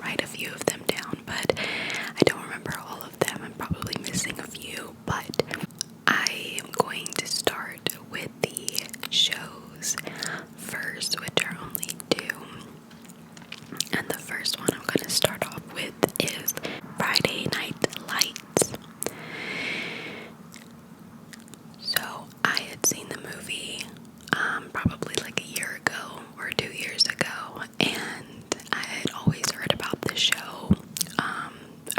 write a few of them down, but I don't remember all of them. I'm probably missing a few, but I am going to start with the shows first, which are only two. And the first one I'm going to start off with is Friday Night Lights. So I had seen the movie probably like a year ago or 2 years ago, and I had always heard about the show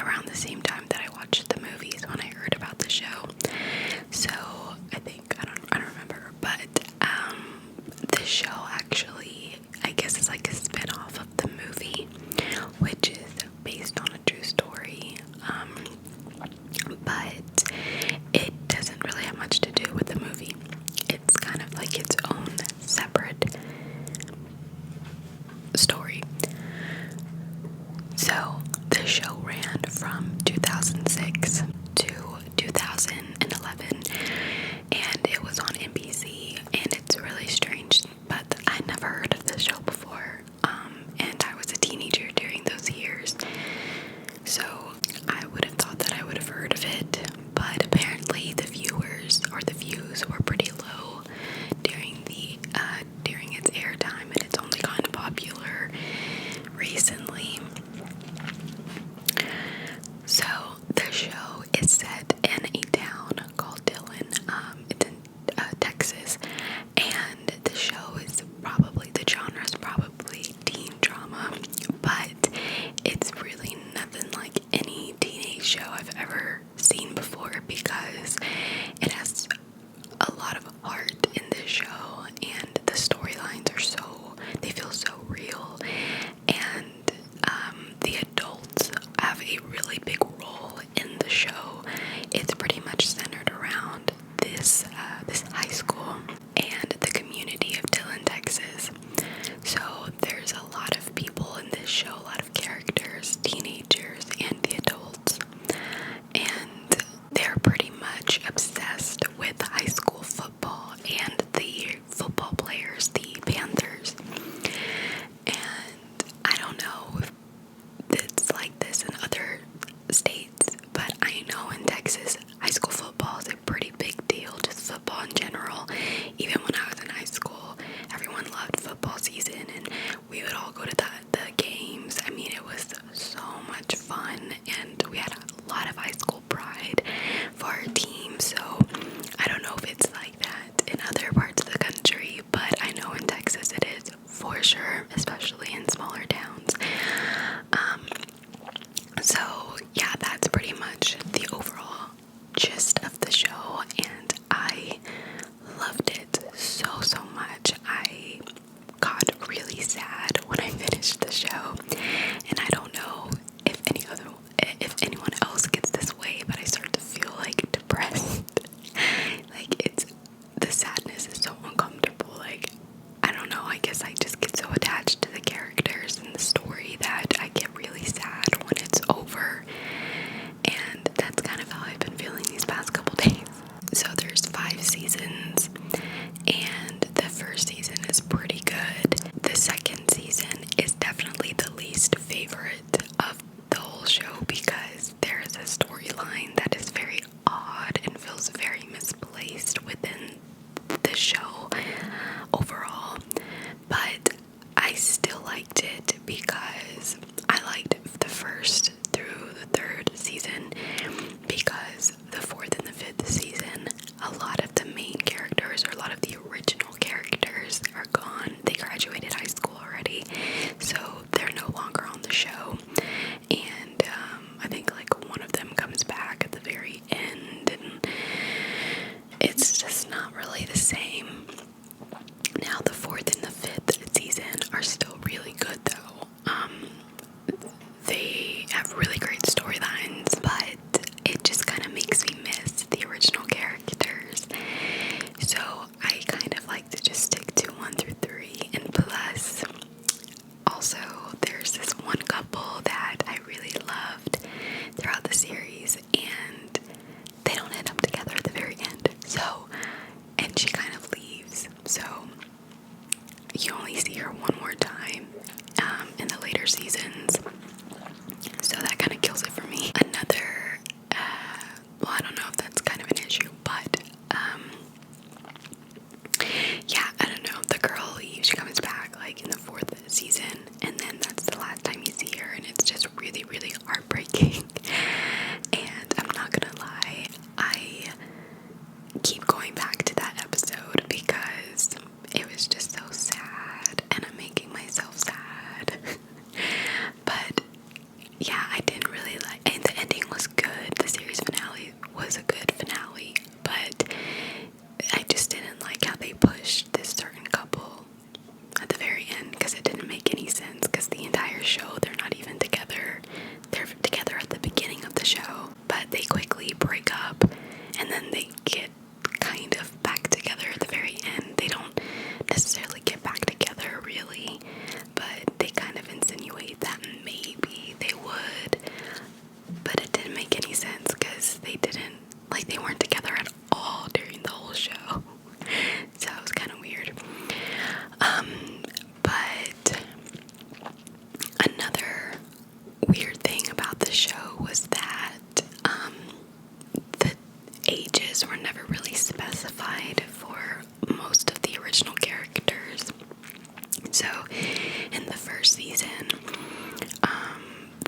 around the same time that I watched the movies when I heard about the show. So I think I don't remember, but the show actually, I guess, is like a spin-off of the movie, which is based on a true story. But it doesn't really have much to do with the movie. It's kind of like its own separate story. So the show ran from 2006 to 2011, and it was on NBC, and it's really strange, but I never heard of this show before, and I was a teenager during those years, so I would have thought that I would have heard of it, but apparently the views were pretty low during its airtime, and it's only gotten popular recently. So the show is set in a town called Dillon. It's in Texas, and the show is the genre is probably teen drama, but it's really nothing like any teenage show I've ever seen before, because it has a lot of heart in this show, and the storylines they feel so real, and the adults have a really big role in the show. It's pretty much centered around this high school and the community of Dillon, Texas. So there's a lot of people in this show, a lot of characters, teenagers and the adults, and they're pretty much obsessed with high school football and the football players, the Panthers. And I don't know if it's like this in other states, but I know in Texas, high school football is a pretty big deal, just football in general. Even when I was in high school, everyone loved football season, and we would all go to the games. I mean, it was so much fun, and we had a lot of high school pride for our team. So I don't know if it's like that in other parts of the country, but I know in Texas it is for sure, especially in smaller towns. So yeah, that's pretty much the overall gist of the show, and I loved it so much. I got really sad when I finished the show, and I don't know if anyone else gets this way, but I start to feel like depressed. Like the sadness is so uncomfortable. Like, I don't know, I guess I just get so attached to the characters and the story that I get really sad when it's over, and that's kind of how I've been feeling these past couple days. So there's 5 seasons, and the first season is pretty good. The second season is definitely the least favorite of the whole show, because there is a storyline that is very odd and feels very misplaced within the show overall, but I still liked it because I liked the first through the third season, because the fourth and the fifth season, a lot of the main characters, or a lot of the original characters, are gone. They graduated high school already, so they're no longer on the show, and I think like one of them comes back at the very end, and it's just not really the same.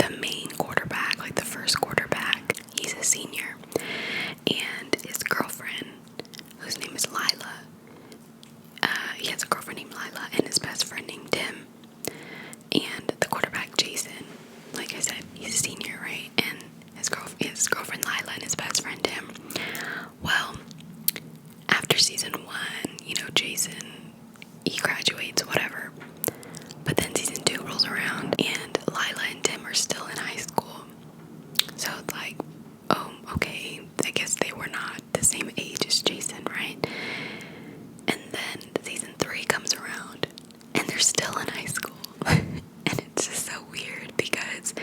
the main quarterback, like the first quarterback, he's a senior, and his girlfriend, whose name is Lila, he has a girlfriend named Lila and his best friend named Tim. And the quarterback, Jason, like I said, he's a senior, right? And his girlfriend Lila and his best friend Tim. Well, after season 1, Jason, he graduates, whatever. But then season 2 rolls around and Lila and Tim are still in high school. So it's like, oh, okay, I guess they were not the same age as Jason, right? And then season 3 comes around and they're still in high school. And it's just so weird because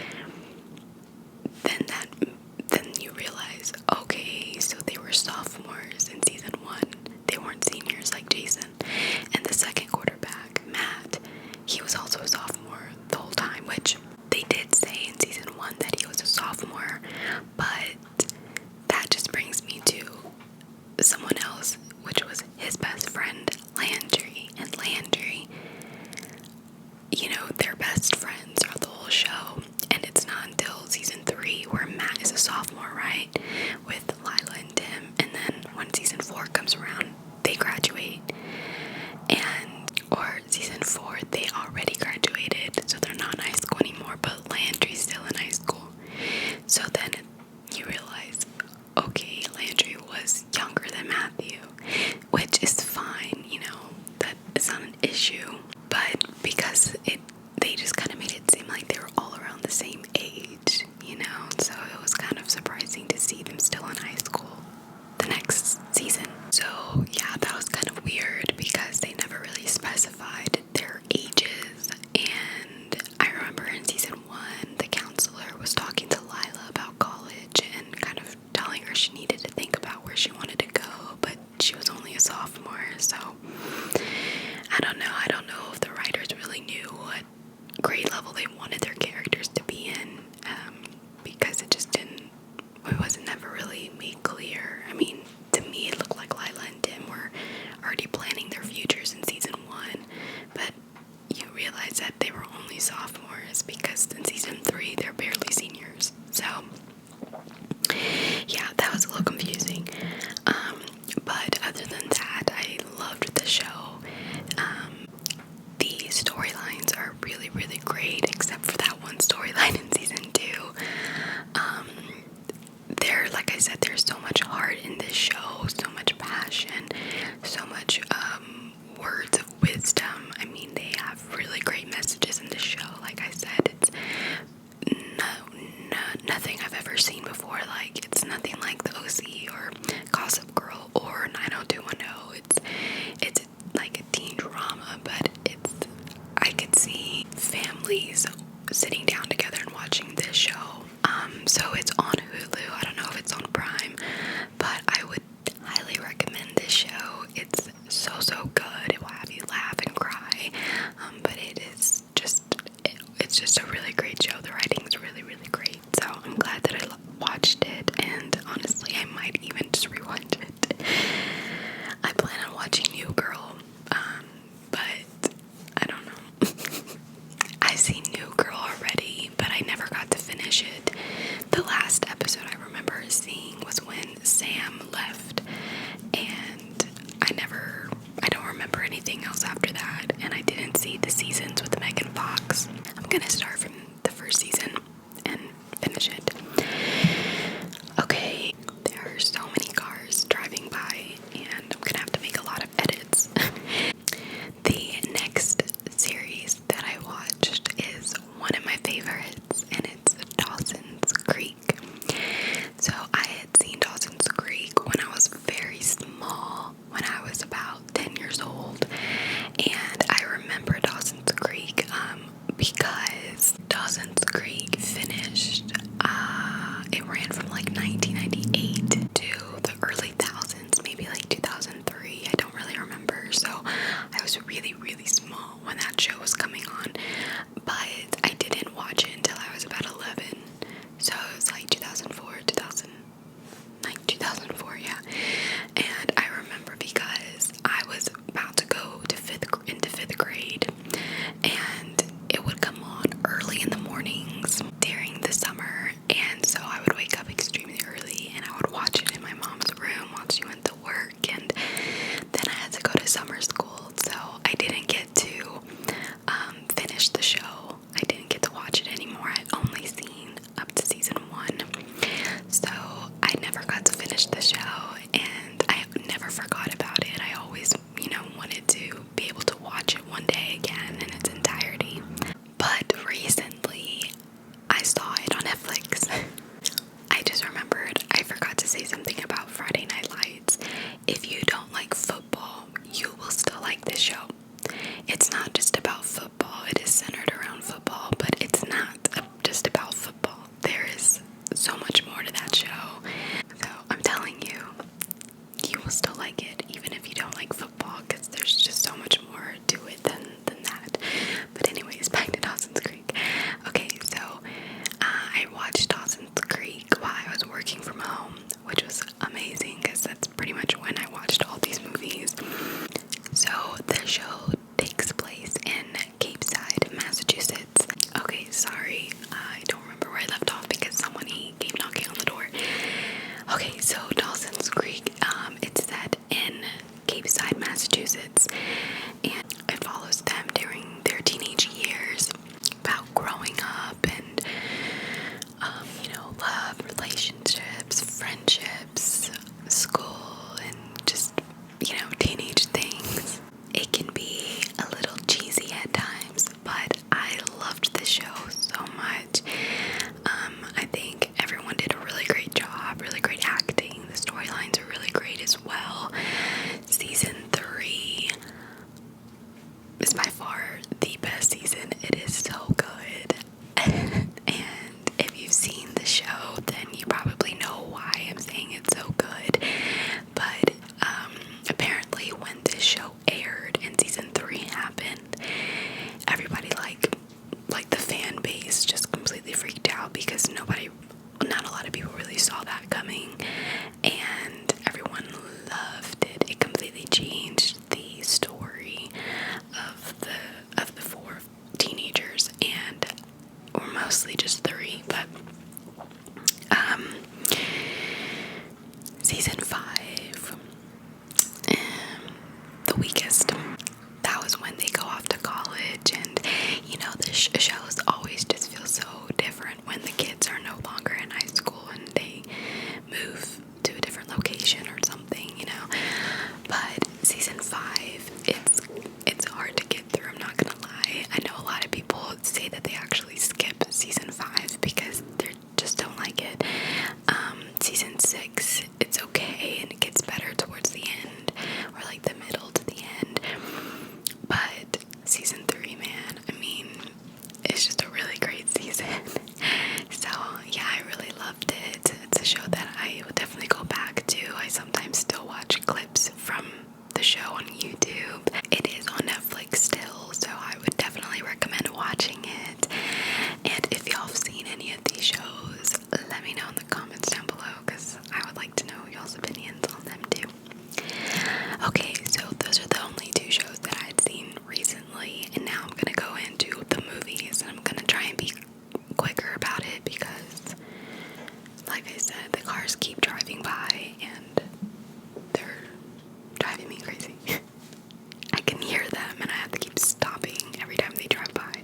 then you realize, okay, so they were sophomores in season 1. They weren't seniors like Jason. And the second quarterback, Matt, he was also a sophomore the whole time, which they did say in season 1 that he was a sophomore, but that just brings me to someone else, which was his best friend, Landry. And Landry, they're best friends throughout the whole show, and it's not until season 3 where Matt is a sophomore, right, with Lila and Tim, and then when season 4 comes around, they graduate, or season 4, they already graduated, so they're not in high school anymore, but Landry's still in high school. So then you realize, okay, Landry was younger than Matthew, which is fine, that it's not an issue, but because they just kind of made it seem like they were all around the same age, so it was kind of surprising to see them still in high school the next season. So yeah, that was kind of weird because they never really specified their ages. And I remember in season 1, the counselor was talking to Lila about college and kind of telling her she needed to think about where she wanted to go, but she was only a sophomore, so I don't know if the writers really knew what grade level they wanted their characters to be in, because it wasn't never really made clear. I mean, to me it looked like Lila and Tim were already planning their futures in season 1, but you realize that they were only sophomores because in season 3 they're barely seniors. So yeah, that was a little confusing. But other than that, I loved the show. The storylines are really, really great, except for that one storyline in season 2. Like I said, there's so much heart in this show, so much passion, so much words of wisdom. I mean, they have really great messages in this show. Like I said, it's nothing I've ever seen before. Like, it's nothing like The OC or Gossip Girl or 90210. It's like a teen drama, but I could see families sitting down together and watching this show. So it's on Hulu. I don't know if it's on Prime, but I would highly recommend this show. It's so good. It will have you laugh and cry. But it's just a really great show. The writing is really, really great. So I'm glad that I watched it, and honestly, I might even just rewatch it. I plan on watching New Girl, but I don't know. I've seen New Girl already, but I never got to finish it. The last episode I remember seeing was when Sam left, and I don't remember anything else after that, and I didn't see the seasons with Megan Fox. I'm gonna start from the first season and finish it. Okay, there are so many cars driving by, and I'm gonna have to make a lot of edits. The next series that I watched is one of my favorites, and it's Dawson's Creek. So I had seen Dawson's Creek when I was very small, when I was about 10 years old, and I remember Dawson's Creek because Dawson's Creek finished, it ran from like 1998 to the early thousands, maybe like 2003, I don't really remember. So I was really, really small when that show was coming on, but I didn't watch it until I was about 11. So it was like 2004, yeah. And I remember because I was about to go to into fifth grade, and it would come on early in the mornings, working from home, which was amazing because that's pretty much when I watched all these movies. So the show takes place in Cape Side, Massachusetts. Okay, sorry, I don't remember where I left off because someone came knocking on the door. Okay, so Dawson's Creek, it's set in Cape Side, Massachusetts, and it follows them during their teenage years, about growing up and, love, relationships, friendships, school, and just, teenage things. It can be a little cheesy at times, but I loved the show so much. I think everyone did a really great job, really great acting. The storylines are really great as well. Season 3 is by far the best season. It is so good. And if you've seen the show, then you probably know why I'm saying it's so good. But apparently when this show aired and season 3 happened, everybody like the fan base just completely freaked out because not a lot of people really saw that coming, and everyone loved it. It completely changed the story of the 4 teenagers, and or mostly just 3, but season 5, The Weakest, that was when they go off to college, and the shows always just feel so different when the kids are no longer in high school and they move to a different location or something, but season 5, it's hard to get through, I'm not gonna lie. I know a lot of people say that they actually skip season 5 because they just don't like it. Season 6, it's okay, and it gets better towards the end, or like the middle to the end, but season 3, man, I mean, it's just a really great season. So yeah, I really loved it. It's a show that I would definitely go back to. I sometimes still watch clips from the show on YouTube. It is on Netflix still, so I would definitely recommend watching it. And if y'all have seen any of these shows, let me know in the comments down below, because I would like to know y'all's opinions on them too. Okay, so those are the only 2 shows that I had seen recently, and now I'm gonna go into the movies, and I'm gonna try and be quicker about it because, like I said, the cars keep driving by and they're driving me crazy. I can hear them and I have to keep stopping every time they drive by.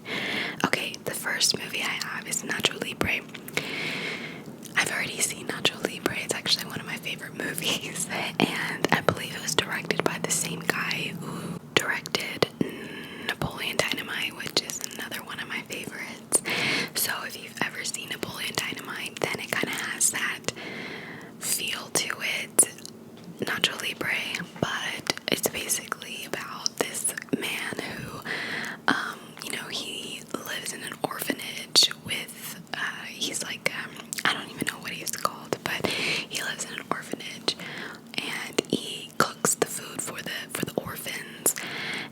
Okay, the first movie I have is Nacho Libre. I've already seen Nacho Libre. It's actually one of my favorite movies, and I believe it was directed by the same guy who directed Napoleon Dynamite, which is another one of my favorites. So if you've ever seen Napoleon Dynamite, then it kind of has that feel to it, Nacho Libre, but it's basically about this man who, he lives in an orphanage with, he's like, I don't even know what he's called, but he lives in an orphanage, and he cooks the food for the orphans,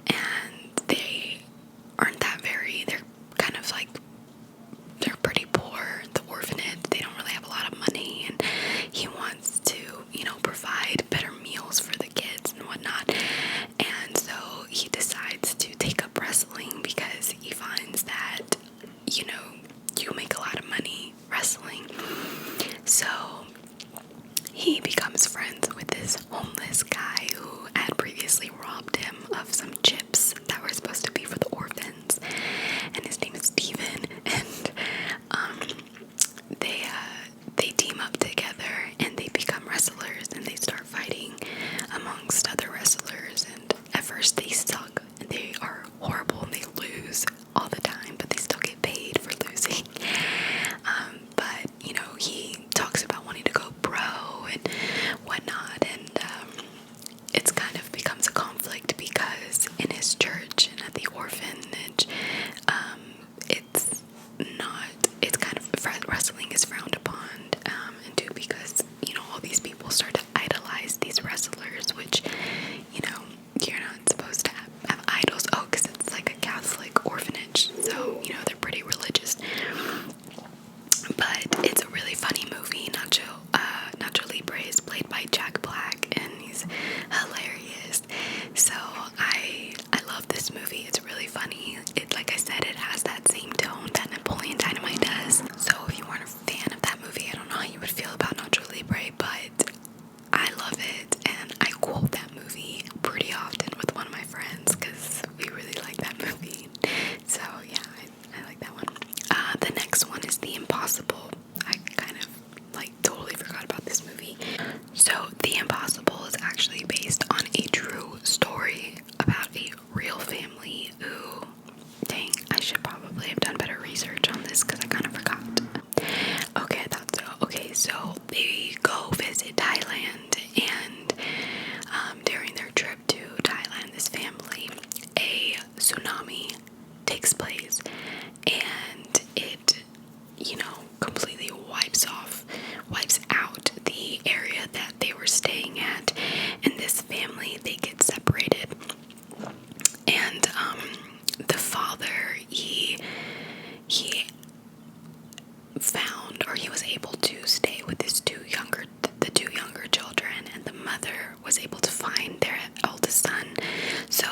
and they aren't that they're kind of like, they're pretty poor, the orphanage, they don't really have a lot of money, and he wants to, provide better meals for the kids and whatnot, and so he decides to take up wrestling because he finds that, you make a lot of money wrestling. So he becomes friends with this homeless guy who had previously robbed him of some chips that were supposed to be for the orphans, and his name is Steven, and they team up together and they become wrestlers, and they start fighting amongst other wrestlers, and at first they suck and they are horrible and they lose all the time, but they still get paid for losing. But he talks about wanting to go pro and whatnot, and it's kind of becomes a conflict because in his church and at the orphanage, it's kind of, wrestling is frowned upon, and too because all these people start to idolize these wrestlers, which you're not supposed to have idols. Oh, because it's like a Catholic orphanage, so they're pretty religious. But it's a really funny movie. Nacho played by Jack Black, and he's hilarious. So I love this movie. It's really funny. It, like I said, it has that same tone that Napoleon Dynamite does. So if you weren't a fan of that movie, I don't know how you would feel about Nacho Libre, but I love it, and I quote that movie pretty often with one of my friends because we really like that movie. So yeah, I like that one. The next one is The Impossible. I kind of like totally forgot about this movie. So The Impossible is actually based on a true story about a real family who, dang, I should probably have done better research on this because I kind of forgot. Okay, I thought so. Okay, so they go visit Thailand, and during their trip to Thailand, this family, a tsunami takes place, and it, completely wipes out the area that they were staying at, and this family, they get separated, and the father, he found, or he was able to stay with the two younger children, and the mother was able to find their eldest son. So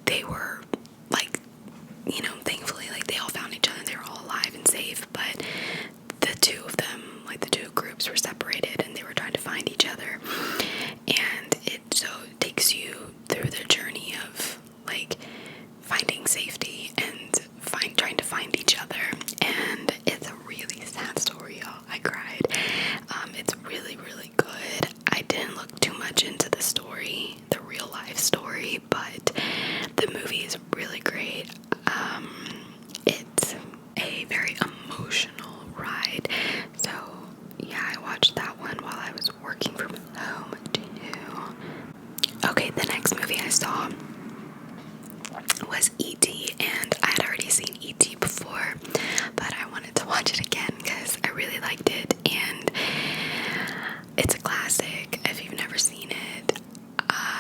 they were like, thankfully, like, they all found each other, they were all alive and safe, but the two of them, like, the two groups were separated, and they were trying to find each other. And it takes you through the journey of like finding safety and trying to find each other. And it's a really sad story, y'all. I cried. It's really, really good. I didn't look too much into the story, the real life story, but the movie is really great. It's a very emotional ride. So yeah, I watched that one while I was working from home too. Okay, the next movie I saw was E.T., and I had already seen E.T. before, but I wanted to watch it again because I really liked it, and it's a classic. If you've never seen it,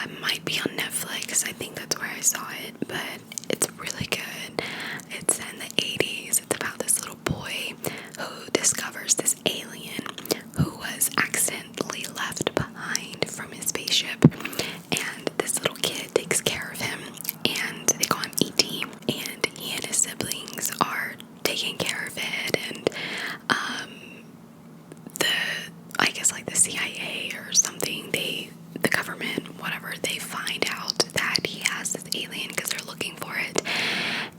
it might be on Netflix. I think that's where I saw it, but it's really good. It's in the 80s. It's about this little boy who discovers this alien who was accidentally left behind from his spaceship, and this little kid takes care of him, and they call him E.T., and he and his siblings are taking care of it, and I guess like the CIA or something, the government, whatever, they find out that he has this alien because they're looking for it,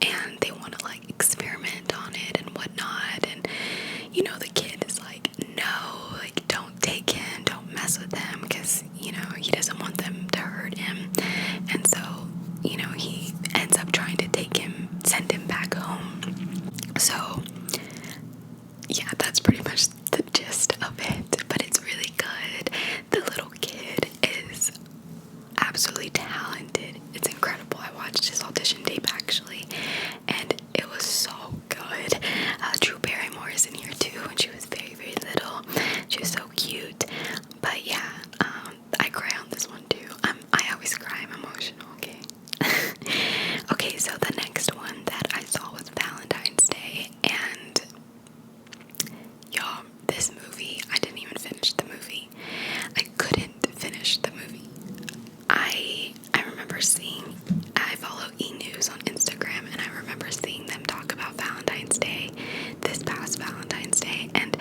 and they want to like experiment on it and whatnot, and the kid is like, no, like, don't take him, don't mess with him, because he doesn't want them to hurt him. And so he ends up trying to send him back home. So yeah, that's pretty much the gist of it, but it's really good. The little kid is absolutely talented. It's incredible. I watched his audition tape actually, and it was so good. Drew Barrymore is in here too, and she was very, very little. She was so cute. But yeah, I cry on this one too. I always cry. I'm emotional. Okay. Okay, so the next one that I saw was Valentine's Day, and y'all, this movie, I didn't even finish the movie. I couldn't finish the movie. I remember I follow E! News on Instagram, and I remember seeing them talk about Valentine's Day, this past Valentine's Day, and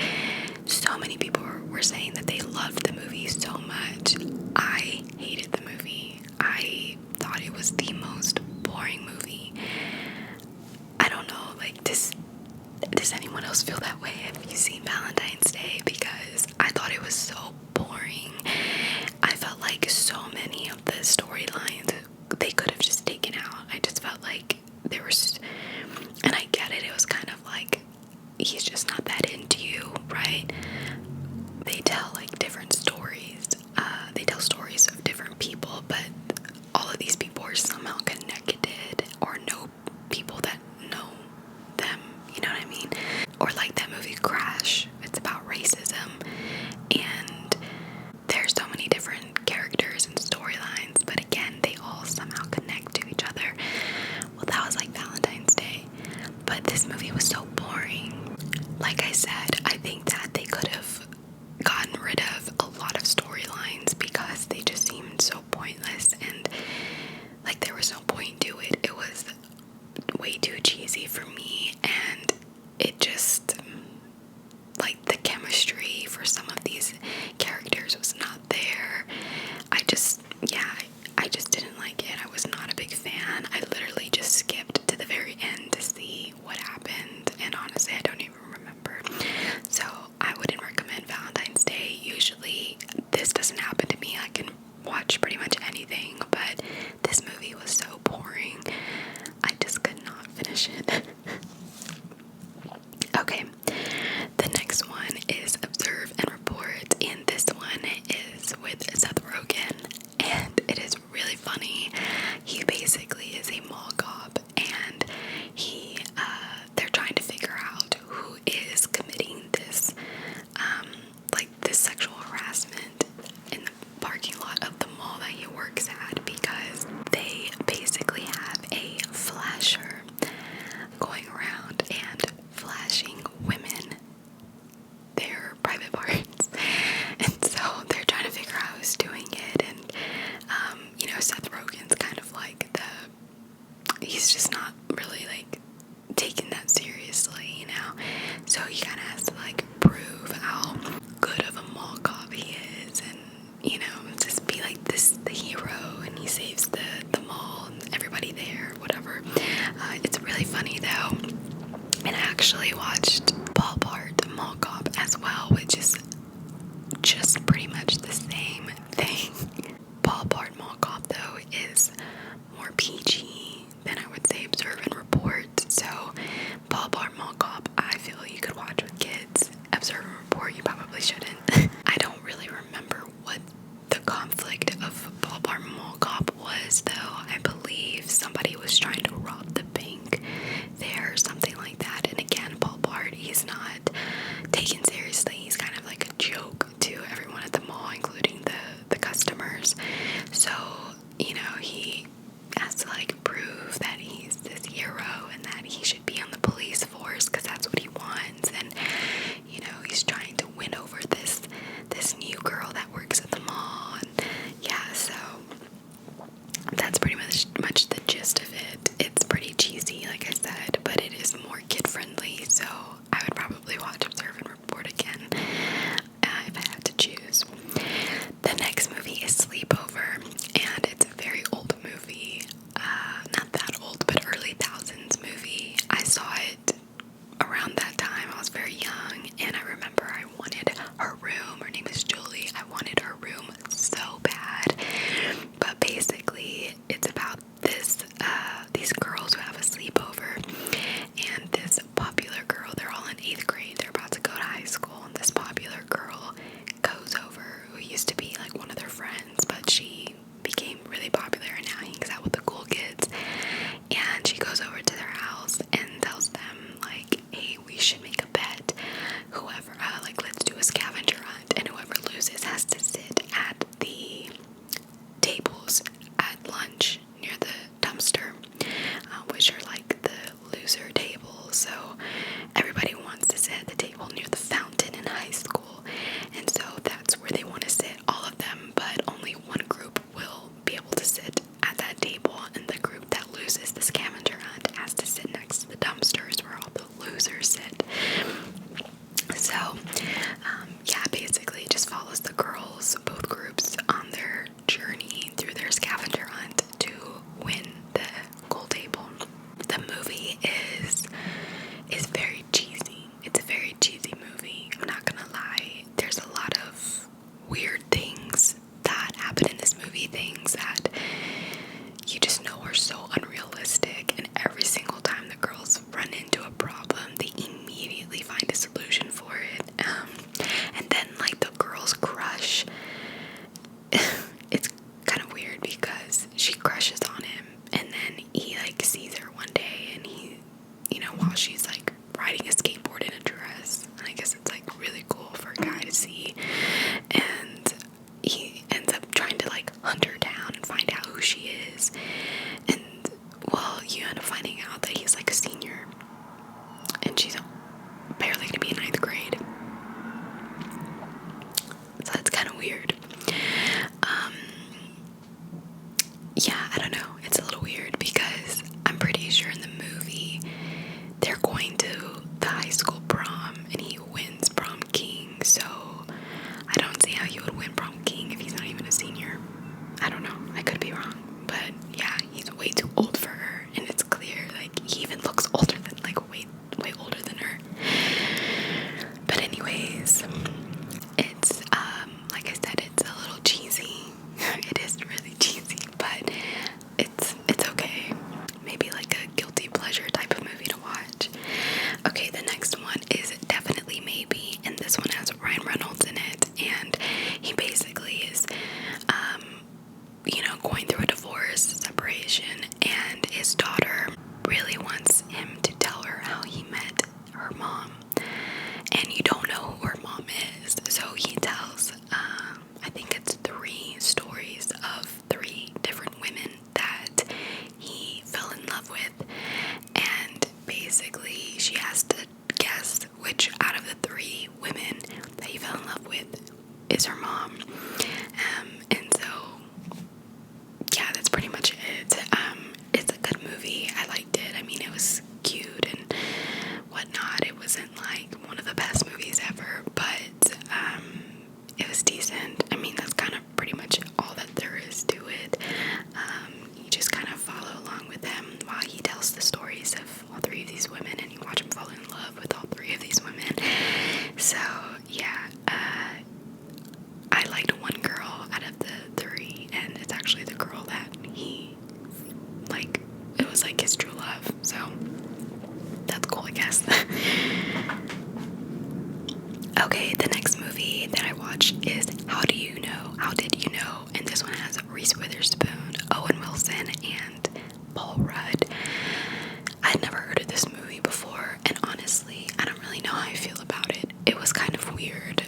so many people were saying that they loved the movie so much. I hated the movie. I thought it was the most boring movie. I don't know, like, does anyone else feel that way? Have you seen Valentine's Day? Because I thought it was so boring. I felt like so many of the storylines they could have just taken out. I just felt like there was, and I get it, it was kind of like, he's just not that into you, right? They tell like different stories. They tell stories of different people, but all of these people are somehow connected or know people that know them, you know what I mean? Or like that movie Crash, it's about racism, and there's so many different characters and storylines, but again, they all somehow connect to each other. Well, that was like Valentine's Day, but this movie was so boring. Like I said, I think that they could have gotten rid of a lot of storylines or you probably shouldn't. I don't really remember what the conflict of Paul Blart Mall Cop was, though. I believe somebody was trying to rob the bank there, or something like that. And again, Paul Blart, he's not taken seriously. He's kind of like a joke to everyone at the mall, including the customers. So, you know, he has to like prove that he's this hero and that he should be on the police force because that's what he wants. And, you know, he's trying to win over this new girl that works at the mall. And yeah, so that's pretty much the gist of it. It's pretty cheesy, like I said, but it is more kid friendly, so I would probably watch Observe and Report again if I had to choose. The next movie is Sleepover, and it's a very old movie. Not that old, but early thousands movie. I saw it around that time. I was very young, and I remember I wanted her room. Her name is Julie. I wanted her room so bad. But basically, it's about these girls who have a sleepover, and this popular girl, they're all in 8th grade, they're about to go to high school, and this popular girl goes over, who used to be like one of their friends, but she became really popular and now hangs out with the cool kids. And she goes over to their house and tells them like, hey, we should make a bet. Whoever, like, let's do a scavenger hunt, and whoever loses has to sit at the tables at lunch near the dumpster, which are like the loser tables. So everybody wants to sit at the table near the fountain in high school, and so that's where they want to sit, all of them, but only one group will be able to sit at that table, and the group that loses the scavenger hunt has to sit next to the dumpsters where all the losers sit. So, yeah, basically it just follows the girls, both groups, on their journey through their scavenger hunt to win the gold table. The movie is very cheesy. It's a very cheesy movie. I'm not gonna lie. There's a lot of weird things that happen in this movie, things that you just know are so unrealistic, and every single time the girls run into a problem, they immediately find a solution for it. Okay, the next movie that I watched is How Do You Know? How Did You Know? And this one has Reese Witherspoon, Owen Wilson, and Paul Rudd. I'd never heard of this movie before, and honestly, I don't really know how I feel about it. It was kind of weird.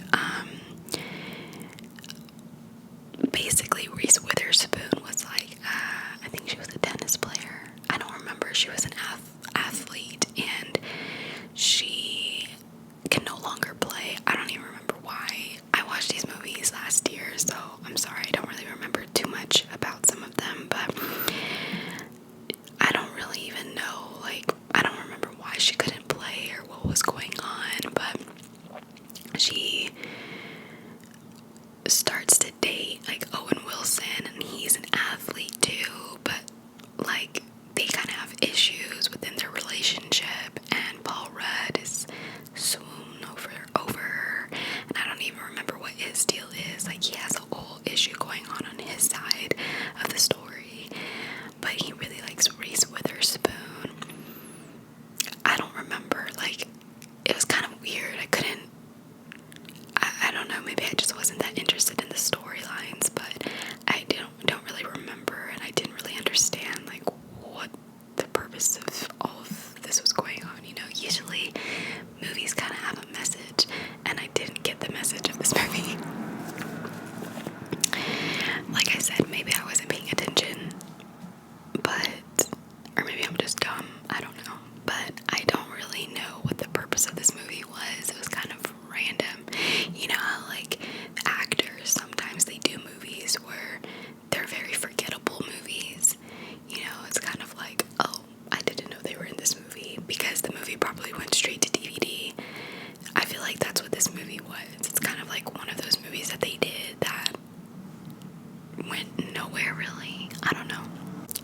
Basically, Reese Witherspoon was like, I think she was a tennis player. I don't remember. She was an athlete, and she can no longer play. I don't even remember why. I watched these movies last year, so I'm sorry. I don't really remember too much about some of them, but I don't really even know. Like, I don't remember why she couldn't play or what was going on, but she starts to date like Owen Wilson, and he's an athlete too, but like they kind of have issues within their relationship, and Paul Rudd is swoon over her, and I don't even remember what his deal is. Like, he has a whole issue going on his side of the story, but he really likes Reese Witherspoon. I don't remember, like, it was kind of weird. I don't know, maybe I just wasn't that interested in the storylines, but I don't really remember, and I didn't really understand like what the purpose of all of this was going on. You know, usually movies kind of have a message, and I didn't get the message of this movie. Like I said, maybe I wasn't paying attention, or maybe I'm just dumb, I don't know, but I don't really know what the purpose of this movie was. It was kind of random. You know how like actors, sometimes they do movies where they're very forgettable movies. You know, it's kind of like, oh, I didn't know they were in this movie, because the movie probably went straight to DVD. I feel like that's what this movie was. It's kind of like one of those movies that they did that went nowhere really. I don't know.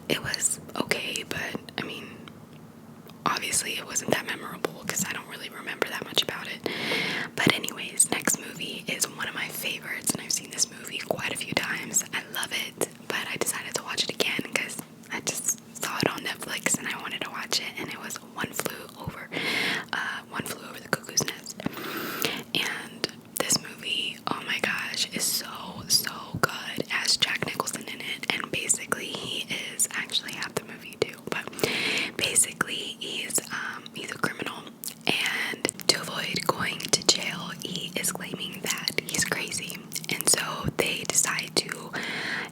It was okay, but I mean, obviously it wasn't that memorable because I don't really remember that much about it. But anyways, next movie is one of my favorites, and I've seen this movie quite a few times. I love it, but I decided to watch it again because I just saw it on Netflix and I wanted to watch it, and it was One Flew Over the Cuckoo's Nest. And this movie, oh my gosh, is so good. It has Jack Nicholson in it, and basically he is actually half the movie too, but basically he's a criminal, and to avoid going to jail, he is claiming that he's crazy, and so they decide to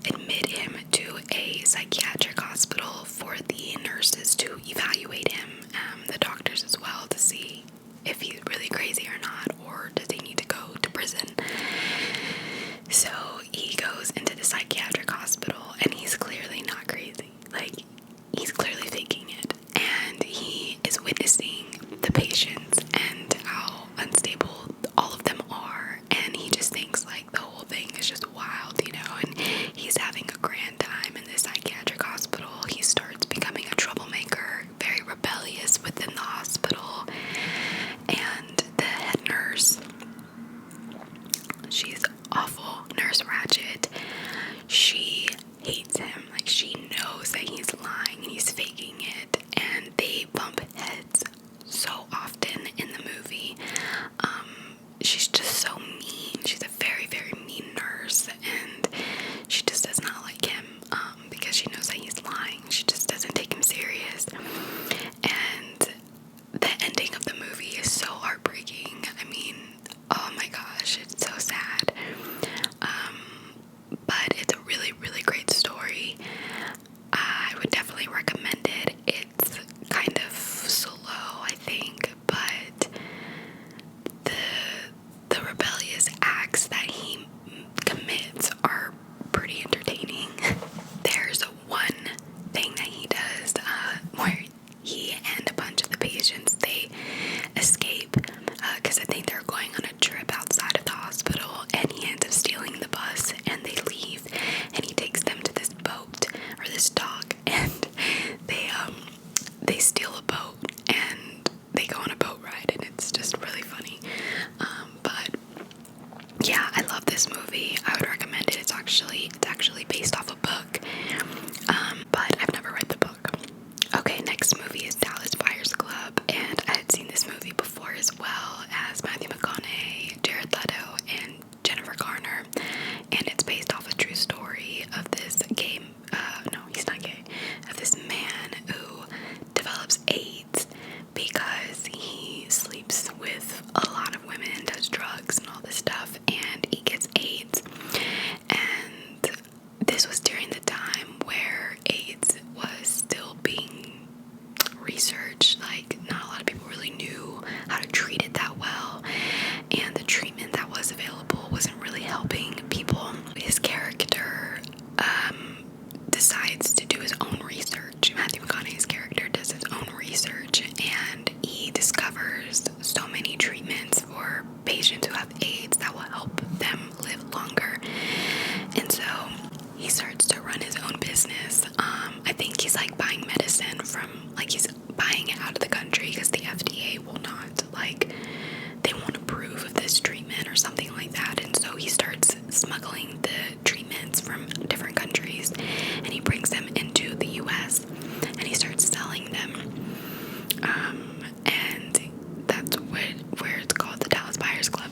admit him to a psychiatric hospital for the nurses to evaluate him, the doctors as well, to see if he's really crazy or not, or does he need to go to prison. So he goes into the psychiatric hospital, and he's clearly not crazy. Like, he's clearly faking it, and he is witnessing the patients and how unstable all of them are, and he just thinks like the whole thing is just wild, you know, and he's having a grand time in this psychiatric hospital. He starts becoming a troublemaker, very rebellious within the hospital, and the head nurse, she's awful, Nurse Ratched. She hates him. Like, she knows that he's lying and he's faking it, and they bump heads so often in the movie. She's just so mean. She's a very, very mean nurse, and she just does not like him because she knows that he's lying. She just doesn't take him serious. And the ending of the movie is so heartbreaking. I mean, oh my gosh, it's so sad. But it's a really, really great story. I would definitely recommend it. It's kind of slow, I think, but the rebellious acts that he commits are pretty entertaining. There's one thing that he does where he and a bunch of the patients, they escape because I think they're going on a trip outside of the hospital, and he ends up stealing the bus, and they leave, and he takes them to this boat or this dock, and they steal a boat and they go on a boat ride, and it's just really funny. But yeah, I love this movie. I would recommend it. It's actually based off a book, but I've never read the book. Okay, next movie is Dallas Buyers Club, and I had seen this movie before as well, as Matthew McConaughey, and the treatment that was available wasn't really helping people. His character decides to do his own research. Matthew McConaughey's character does his own research, and he discovers so many treatments for patients who have AIDS that will help them live longer. And so he starts to run his own business. I think he's like buying medicine from, like, he's buying it out of the country because the FDA will not, like, they won't approve of this treatment or something like that. And so he starts smuggling the treatments from different countries, and he brings them into the US and he starts selling them. And that's where it's called the Dallas Buyers Club.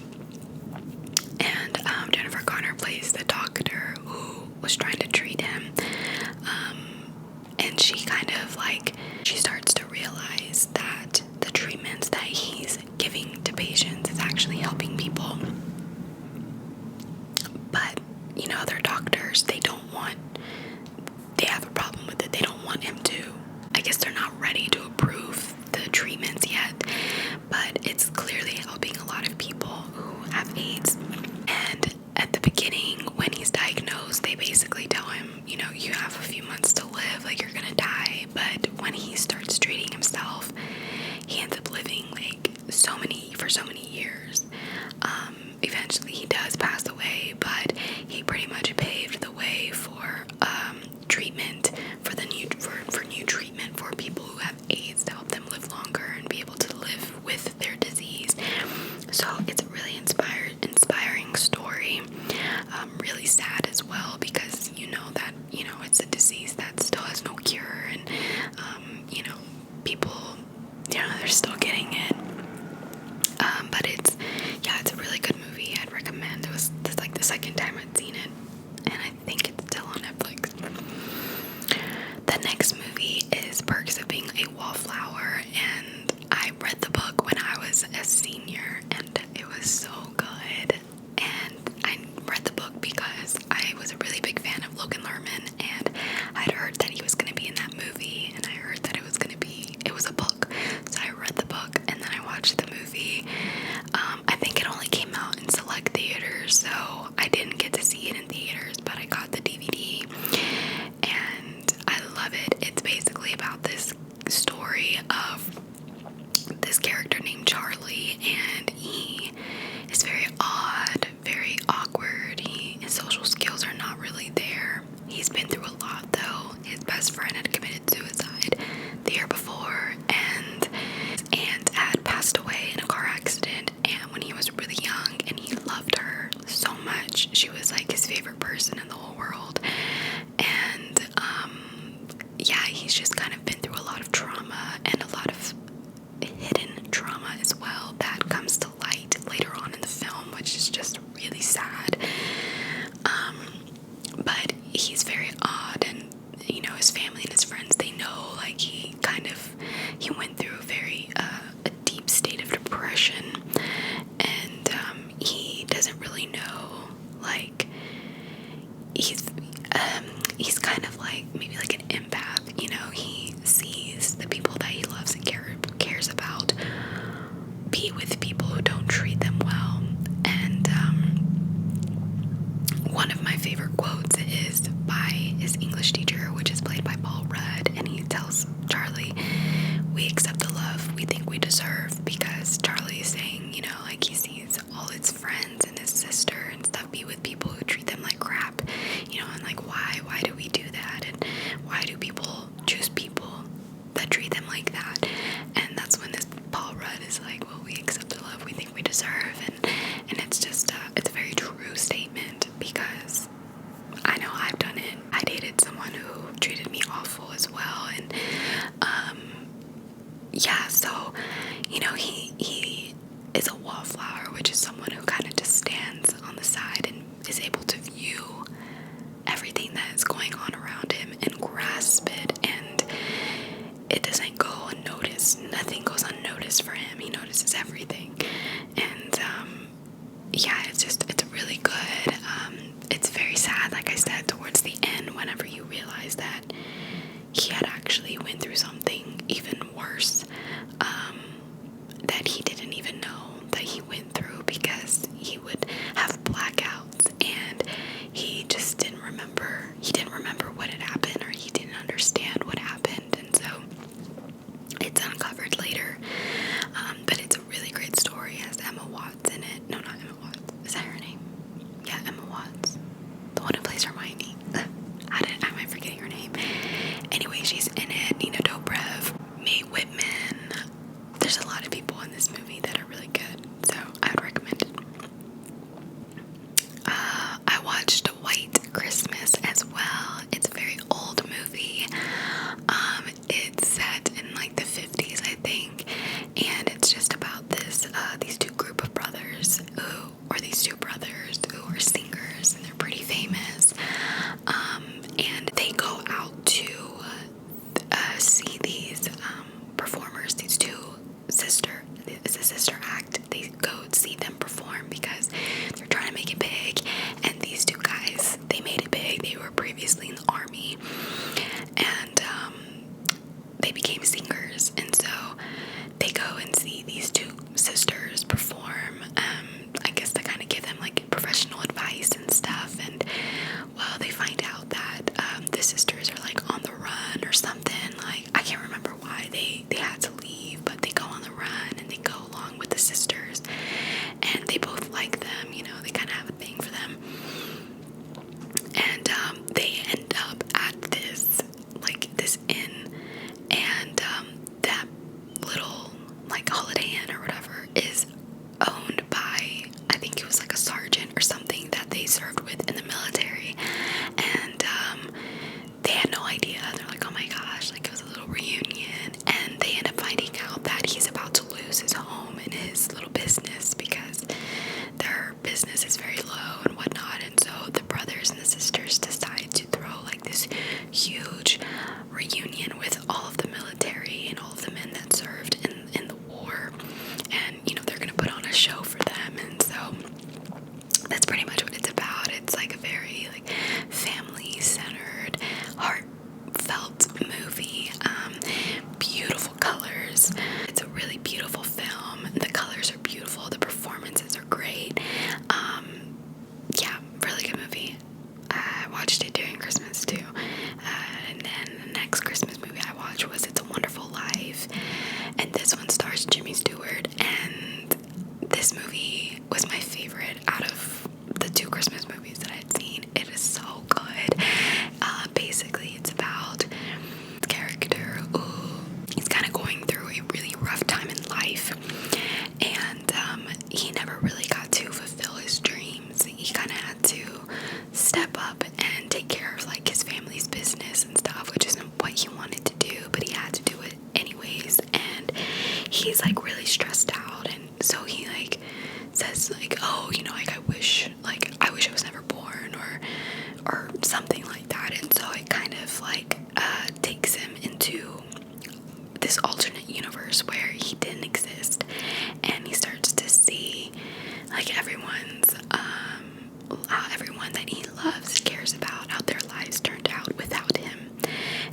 And Jennifer Garner plays the doctor who was trying to treat him. And she kind of like, she starts to realize that the treatments that he's giving to patients is actually helping people. But, you know, they're doctors. They have a problem with it. They don't want him to. I guess they're not ready to approve the treatments yet. But it's clearly helping a lot of people who have AIDS. And at the beginning, when he's diagnosed, they basically tell him, you know, you have a few months to live, like, you're gonna die. But when he starts treating himself, he ends up living like for so many years. Eventually he does pass away, but he pretty much paved the way for treatment for new treatment for people who have AIDS to help them live longer and be able to live with their disease. So it's a really inspiring story. Really sad as well, because you know that, you know, it's a disease that still has no cure, and you know, people, you know, they're still getting it. But it's a really good movie. I'd recommend. It's like the second time I'd seen it, and I think it's still on Netflix. The next movie is Perks of Being a Wallflower, and I read the book when I was a senior, and it was so good. And I read the book because I was a really big fan of Logan Lerman, and I'd heard that he was going to be in that movie, and I heard that it was a book. So I read the book, and then I watched the movie. I think it only came out in select theaters, so I didn't get to see it in theaters, but I got the DVD, and I love it. It's basically about this story of this character named Charlie, and he is very odd, very awkward. His social skills are not really there. He's been through a lot, though. His best friend had committed suicide the year before, and his aunt had passed away in a car accident, and when he was really young, and he loved her so much. She was like his favorite person in the whole world. And he's just kind of been through a lot of trauma, and a lot of hidden trauma as well that comes to light later on in the film, which is just really sad. But he's very odd, and you know, his family and his friends, they know, like, he went through a deep state of depression, and he doesn't really know, like, he's kind of like maybe like an empath, you know. He sees the people that he loves and cares about be with people who don't treat them well. And one of my favorite quotes is by his English teacher, which is played by Paul Rudd, and he tells Charlie, "We accept the love we think we deserve," because Charlie is saying, you know, like, he sees all his friends and his sister and stuff be with people who treat them like crap, you know, and like, why do we do that, and why do people choose people that treat them like that? And that's when this Paul Rudd is like, well, we accept the love we think we deserve, and it's just it's a very true statement, because I know I've done it. I dated someone who treated me awful as well, and so, you know, he is a wallflower, which is someone who kind of just stands on the side and is able to view everything that is going on around him and grasp it, and it doesn't go unnoticed. Nothing goes unnoticed for him. He notices everything, and it's really good. It's very sad, like I said, towards the end, whenever you realize that he had actually went through something even worse, that he didn't even know that he went through, because these two brothers who are singers, and they're pretty famous. And they go out to see these performers, these two it's a sister act. They go see them perform because they're trying to make it big. And these two guys, they made it big. They were previously in the army, and they became singers. And so they go and see these two sisters perform. I guess to kind of give them like professional advice and stuff. And well, they find out that the sisters are like on the run or something. Like, I can't remember why they had to leave, but they go on the run and they go along with the sisters, and they both like them, you know, they kind of have a thing for them. And they end up at this inn, and that little like Holiday Inn or whatever is owned by, I think it was like a sergeant or something that they served with in the military. And they had no idea. They're like, oh my gosh, like it was a little reunion. And they end up finding out that he's about to lose his home and his little business because their business is very low and whatnot. And so the brothers and the sisters decide to throw like this huge reunion with all of the military and all of the men that served in the war. And, you know, they're going to put on a show for them. And so that's pretty much what it's about. It's like a very like family-centered, heartfelt movie. Beautiful colors. It's a really beautiful film. The colors are beautiful. The performances are great. Yeah, really good movie. I watched it during Christmas too. And then the next Christmas movie I watched was It's a Wonderful Life. And this one stars Jimmy Stewart. And this movie was my favorite out of the two Christmas movies that I'd seen. It is so good. Basically, it's about the character who he's kind of going through a really rough time in life. And he never really got to fulfill his dreams. He kind of had to step up and take care of like his family's business and stuff, which isn't what he wanted to do, but he had to do it anyways. And he's like really stressed out, and so he like says like, oh, you know, like I wish I was never born, or something like that. And so it kind of like takes him into this alternate universe where he didn't exist, and he starts to see like everyone's how everyone that he loves, cares about, how their lives turned out without him.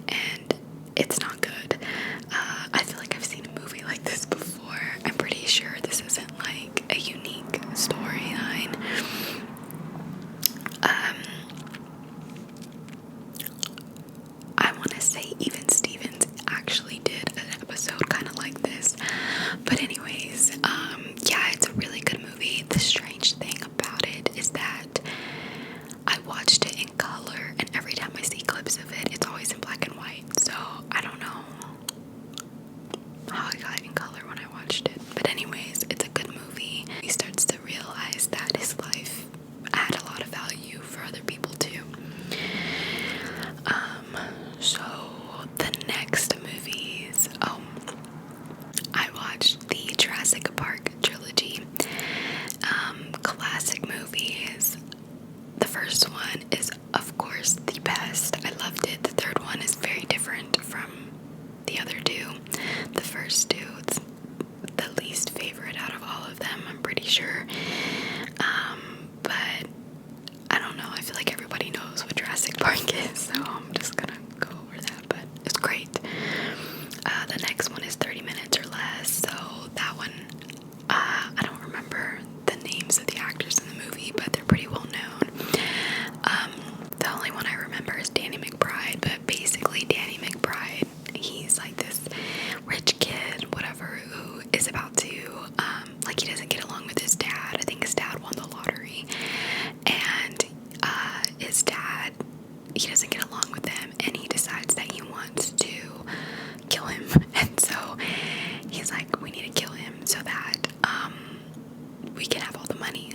And it's not good. I feel like I've seen a movie like this before. I'm pretty sure this isn't like a unique storyline. I want to say even Stevens actually did an episode kind of like this. But anyways, yeah, it's a really good movie. The strange thing about it is that I watched it in color, and every time I see clips of it, it's always in black and white. So I don't know how I got it in color when I watched it. But anyways, it's a good movie. He starts to realize that his life had a lot of value for other people too. So the next movies, I watched the Jurassic Park trilogy. Classic movies. The first one is, of course, the best. I loved it. The third one is very different from the other two. The first two, it's the least favorite out of all of them, I'm pretty sure. But I don't know. I feel like everybody knows what Jurassic Park is, so I'm just gonna go over that. But it's great. The next one is 30 Minutes or Less. So that one, I don't remember the names of the actors in the movie, but they're pretty well known. The only one I remember is Danny McBride, but basically Danny McBride, he's like this rich kid, whatever, who is about to, like, he doesn't get along with his dad. I think his dad won the lottery, and his dad, he doesn't get along with him, and he decides that he wants to kill him. And so he's like, we need to kill him so that we can have all the money.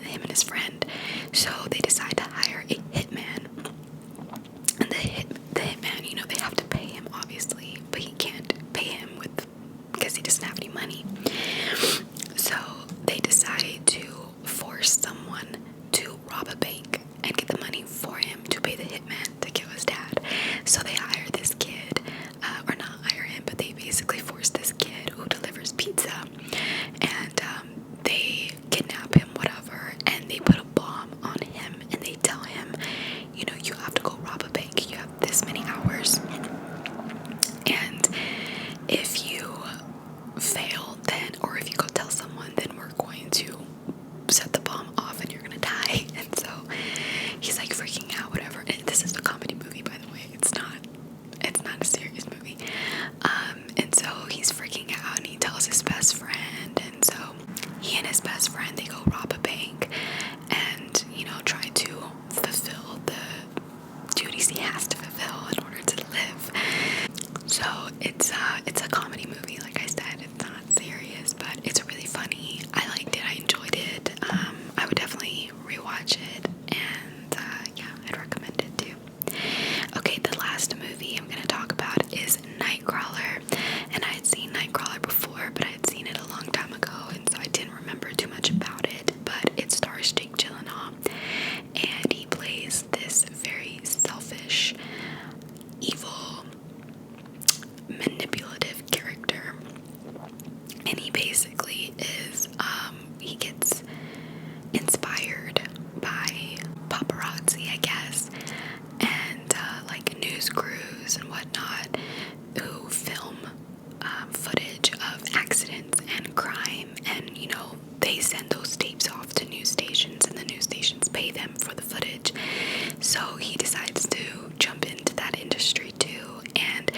So he decides to jump into that industry too, and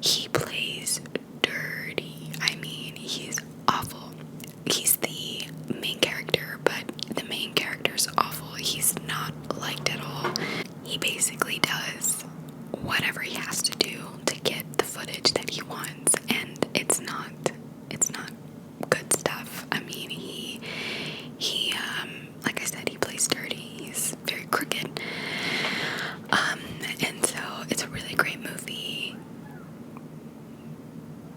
he plays dirty. I mean, he's awful. He's the main character, but the main character's awful. He's not liked at all. He basically does whatever he has to do to get the footage that he wants, and it's not good stuff. I mean, he like I said, he plays dirty. He's very crooked. And so it's a really great movie.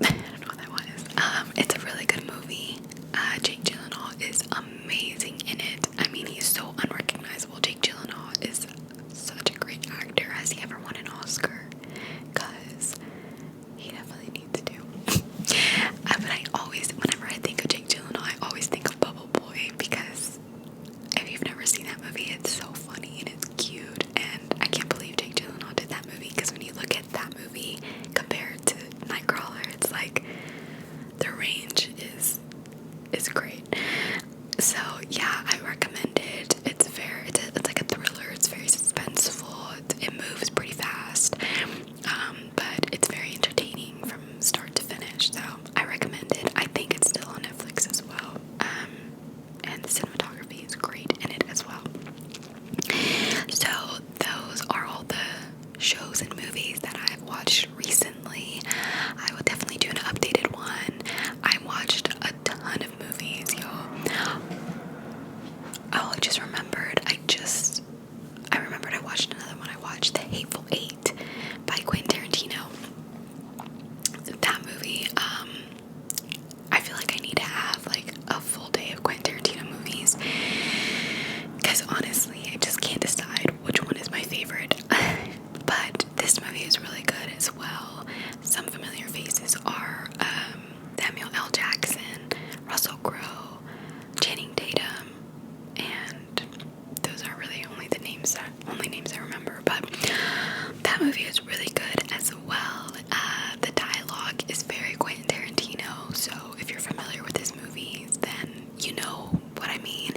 I don't know what that was. It's a really good movie. Jake Gyllenhaal is amazing in it. I mean, he's so unrecognizable. Jake Gyllenhaal is such a great actor. Has he ever won an Oscar? Because he definitely needs to. But I always, whenever I think of Jake Gyllenhaal, I always think of Bubble Boy, because if you've never seen that movie, it's so funny and it's cute, and I can't believe Jake Gyllenhaal did that movie, because when you look at that movie compared to Nightcrawler, it's like the range is great. So yeah, I recommend it. It's like a thriller. It's very suspenseful. It moves pretty fast, but it's very entertaining from start to finish. So I recommend it. I think it's still on Netflix as well. And the cinematography is great in it as well. So those are all the shows and movies that I've watched recently. I will definitely do an updated one. I watched a ton of movies, y'all. Oh, I just remembered. I remembered I watched another one. I watched The Hateful Eight by Quentin Tarantino. That movie, I feel like I need to have like a full day of Quentin Tarantino movies, because honestly, I just can't decide which one is my favorite. But this movie is really good as well. Some familiar faces are Samuel L. Jackson, Russell Crowe, Channing Tatum, and those are really only names I remember. But that movie is really good as well. The dialogue is very Quentin Tarantino, so if you're familiar with his movies, then you know what I mean.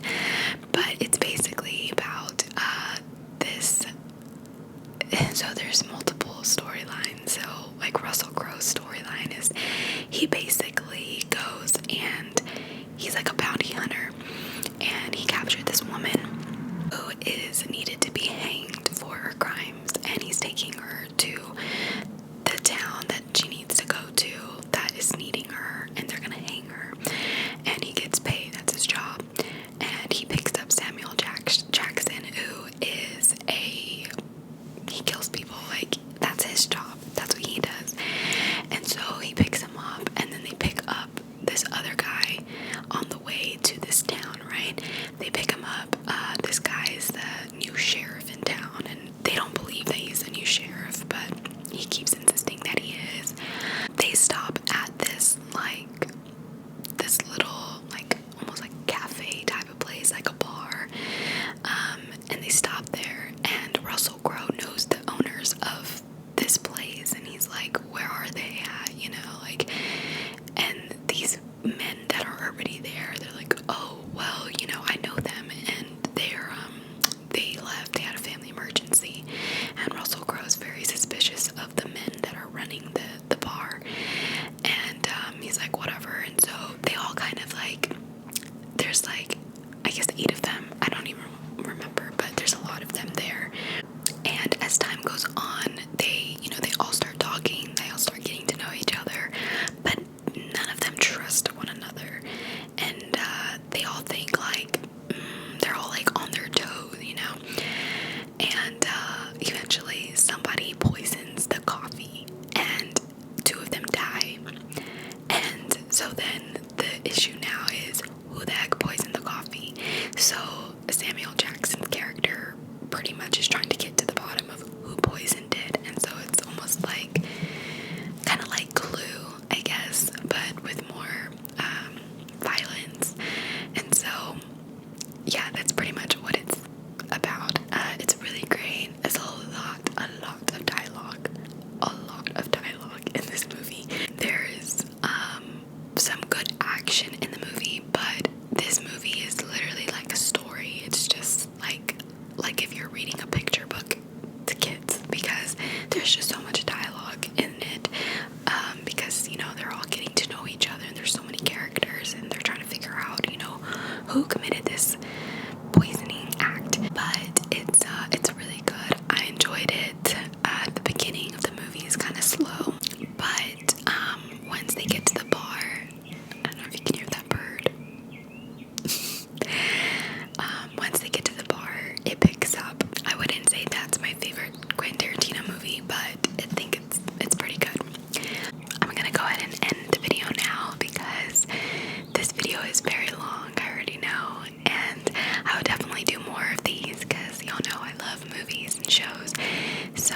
But it's basically about this. So there's multiple storylines. So like Russell Crowe's storyline is he basically goes and he's like a bounty hunter, and he captured this woman who is needed to be hanged for her crimes, and he's taking her to the town that she needs to go to that is needing her, and they're gonna hang her, and he gets paid. That's his job. And he picks up Samuel Jackson, who is he kills people. Like, that's his job. That's what he does. And so he picks him up, and then they pick up this other guy on the way to this town, right? They pick him up. This guy is the new sheriff in town, and they don't believe that he's the new sheriff, but he keeps insisting that he is. They stop at this little, like, almost like cafe type of place, like a bar, and they stop there, and Russell Crowe knows the owners of this place, and he's like, where are they at, you know, like, and these men that are already there, they're like, oh, well, you know, I know them, and they left, they had a family emergency, and Russell Crowe's very suspicious of the men that are running the bar, and he's like, whatever. And so they all kind of like, there's like, I guess 8 of them, I don't even remember, but there's a lot of them there. And as time goes on, they all start talking, they all start getting to know each other, but none of them trust one another, and they all think like, they're all like on their toes, you know. And eventually somebody poisons the coffee, and 2 of them die. And so then the issue now is, who the heck poisoned the coffee? So Samuel Jackson's character pretty much is trying to get to the bottom of who poisoned it, and so it's almost like, kind of like Clue, I guess, but with more violence. And so yeah, that's pretty much what it's about. It's really great. There's a lot of dialogue in this movie. There is some good action in the movie, but this movie is literally like a story. It's just his poisoning act. But it's really good. I enjoyed it. At the beginning of the movie is kind of slow, but once they get to the bar, I don't know if you can hear that bird. Once they get to the bar, it picks up. I wouldn't say that's my favorite Quentin Tarantino movie, but I think it's pretty good. I'm gonna go ahead and end the video now because this video is very long, I already know, and I would definitely do more of these because y'all know I love movies and shows. So